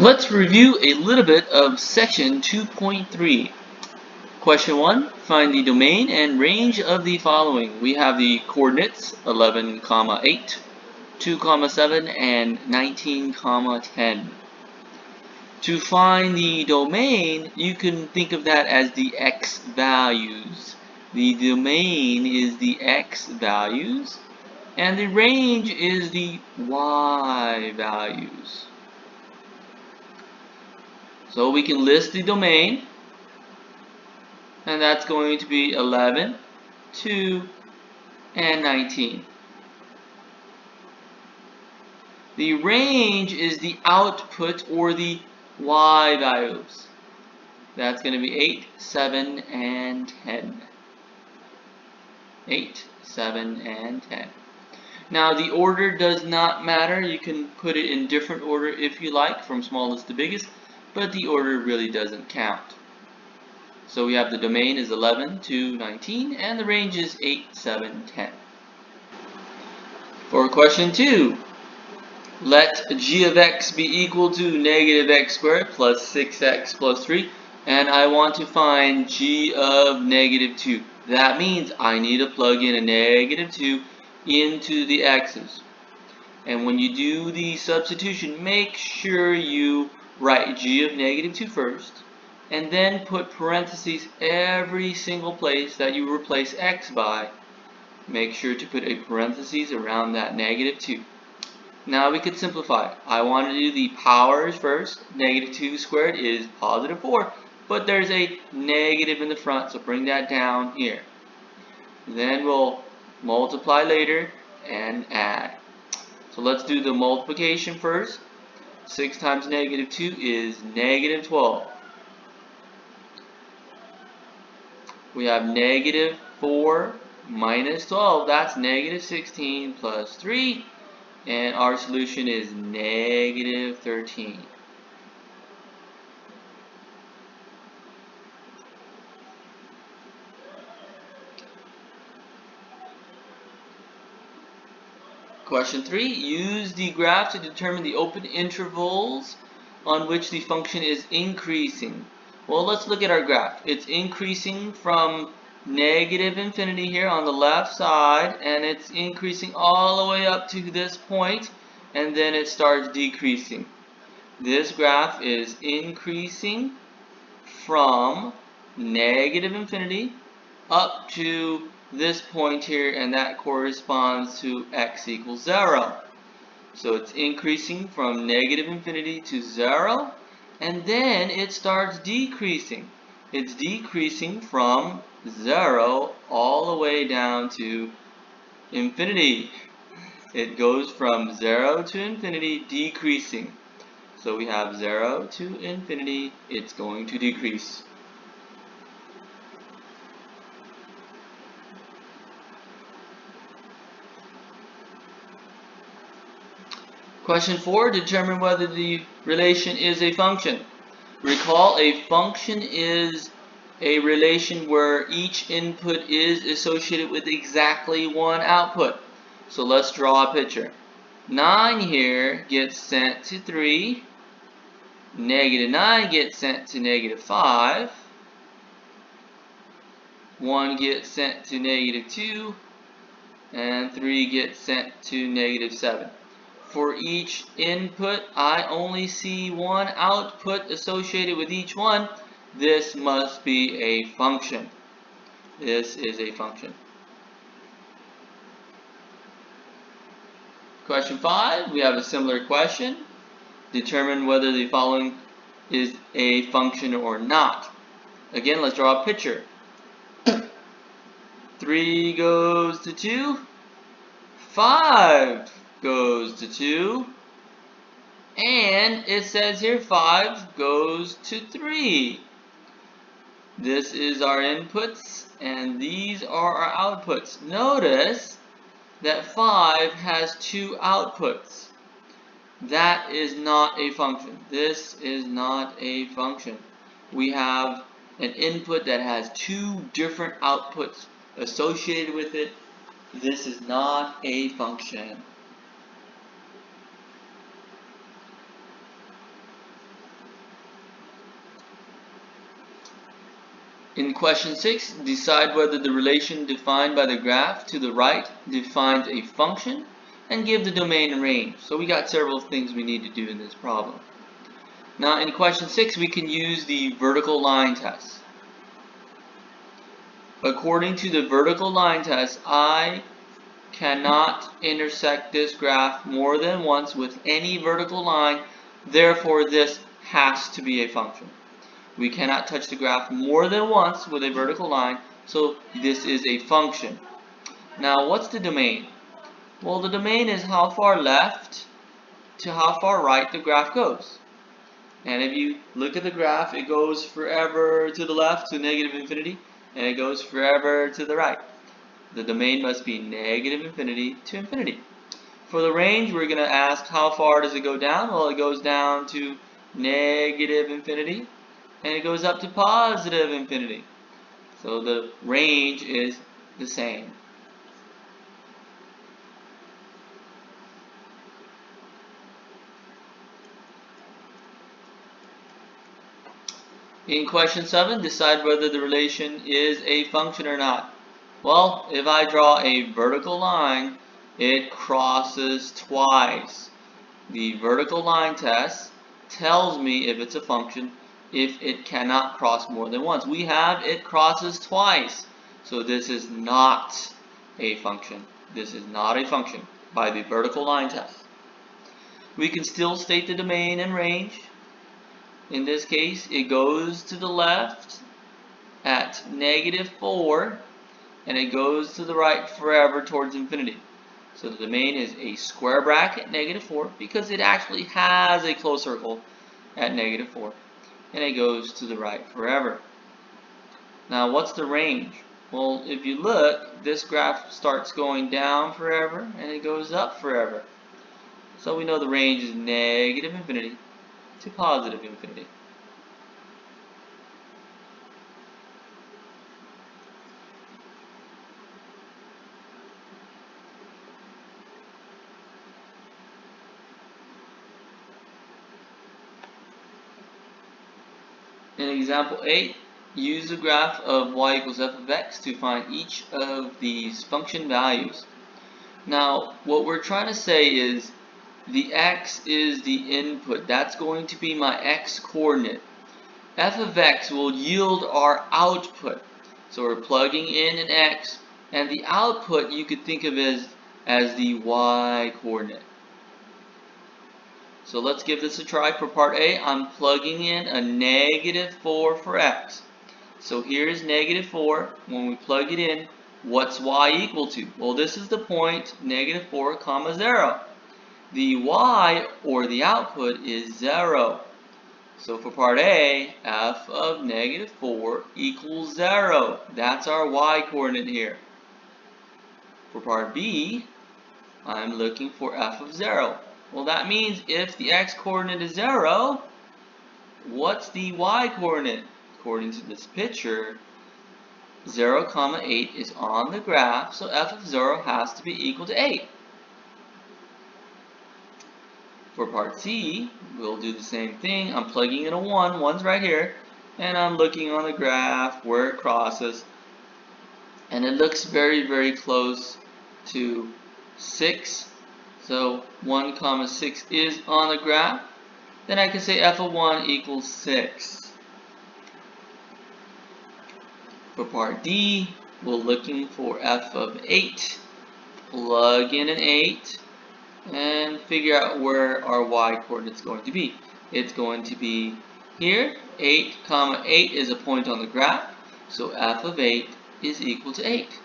Let's review a little bit of section 2.3. Question 1, find the domain and range of the following. We have the coordinates 11, 8, 2, 7, and 19, 10. To find the domain, you can think of that as the x values. The domain is the x values, and the range is the y values. So we can list the domain, and that's going to be 11, 2, and 19. The range is the output or the y values. That's going to be 8, 7, and 10. 8, 7, and 10. Now the order does not matter. You can put it in different order if you like, from smallest to biggest, but the order really doesn't count. So we have the domain is 11, 2, 19, and the range is 8, 7, 10. For question 2, let g of x be equal to negative x squared plus 6x plus 3, and I want to find g of negative 2. That means I need to plug in a negative 2 into the x's. And when you do the substitution, make sure you write g of negative 2 first, and then put parentheses every single place that you replace x by. Make sure to put a parentheses around that negative 2. Now we could simplify. I want to do the powers first. Negative 2 squared is positive 4, but there's a negative in the front, so bring that down here. Then we'll multiply later and add. So let's do the multiplication first. 6 times negative 2 is negative 12. We have negative 4 minus 12. That's negative 16 plus 3. And our solution is negative 13. Question 3, use the graph to determine the open intervals on which the function is increasing. Well, let's look at our graph. It's increasing from negative infinity here on the left side, and it's increasing all the way up to this point, and then it starts decreasing. This graph is increasing from negative infinity up to this point here, and that corresponds to x equals 0. So it's increasing from negative infinity to 0, and then it starts decreasing. It's decreasing from 0 all the way down to infinity. It goes from 0 to infinity, decreasing. So we have 0 to infinity, it's going to decrease. Question 4, determine whether the relation is a function. Recall, a function is a relation where each input is associated with exactly one output. So let's draw a picture. 9 here gets sent to 3. Negative 9 gets sent to negative 5. 1 gets sent to negative 2. And 3 gets sent to negative 7. For each input, I only see one output associated with each one. This must be a function. This is a function. Question 5, we have a similar question. Determine whether the following is a function or not. Again, let's draw a picture. 3 goes to 2. 5 goes to 2. And it says here 5 goes to 3. This is our inputs, and these are our outputs. Notice that 5 has 2 outputs. That is not a function. This is not a function. We have an input that has 2 different outputs associated with it. This is not a function. In question 6, decide whether the relation defined by the graph to the right defines a function and give the domain and range. So we got several things we need to do in this problem. Now in question 6, we can use the vertical line test. According to the vertical line test, I cannot intersect this graph more than once with any vertical line, therefore this has to be a function. We cannot touch the graph more than once with a vertical line, so this is a function. Now what's the domain? Well, the domain is how far left to how far right the graph goes. And if you look at the graph, it goes forever to the left to negative infinity, and it goes forever to the right. The domain must be negative infinity to infinity. For the range, we're going to ask how far does it go down? Well, it goes down to negative infinity, and it goes up to positive infinity. So the range is the same. In question 7, decide whether the relation is a function or not. Well, if I draw a vertical line, it crosses twice. The vertical line test tells me if it's a function if it cannot cross more than once. We have it crosses twice. So this is not a function. This is not a function by the vertical line test. We can still state the domain and range. In this case, it goes to the left at -4, and it goes to the right forever towards infinity. So the domain is a square bracket, -4, because it actually has a closed circle at -4, and it goes to the right forever. Now, what's the range? Well, if you look, this graph starts going down forever, and it goes up forever. So we know the range is negative infinity to positive infinity. In example 8, use the graph of y equals f of x to find each of these function values. Now, what we're trying to say is the x is the input. That's going to be my x coordinate. F of x will yield our output. So we're plugging in an x, and the output you could think of as the y coordinate. So let's give this a try. For part A, I'm plugging in a -4 for x. So here's -4. When we plug it in, what's y equal to? Well, this is the point, -4, comma 0. The y, or the output, is 0. So for part A, f of -4 equals 0. That's our y coordinate here. For part B, I'm looking for f of 0. Well, that means if the x coordinate is 0, what's the y coordinate? According to this picture, 0, 8 is on the graph, so f of 0 has to be equal to 8. For part C, we'll do the same thing. I'm plugging in a 1, 1's right here, and I'm looking on the graph where it crosses, and it looks very, very close to 6. So 1, 6 is on the graph. Then I can say f of 1 equals 6. For part D, we're looking for f of 8. Plug in an 8 and figure out where our y coordinate is going to be. It's going to be here. 8, 8 is a point on the graph. So f of 8 is equal to 8.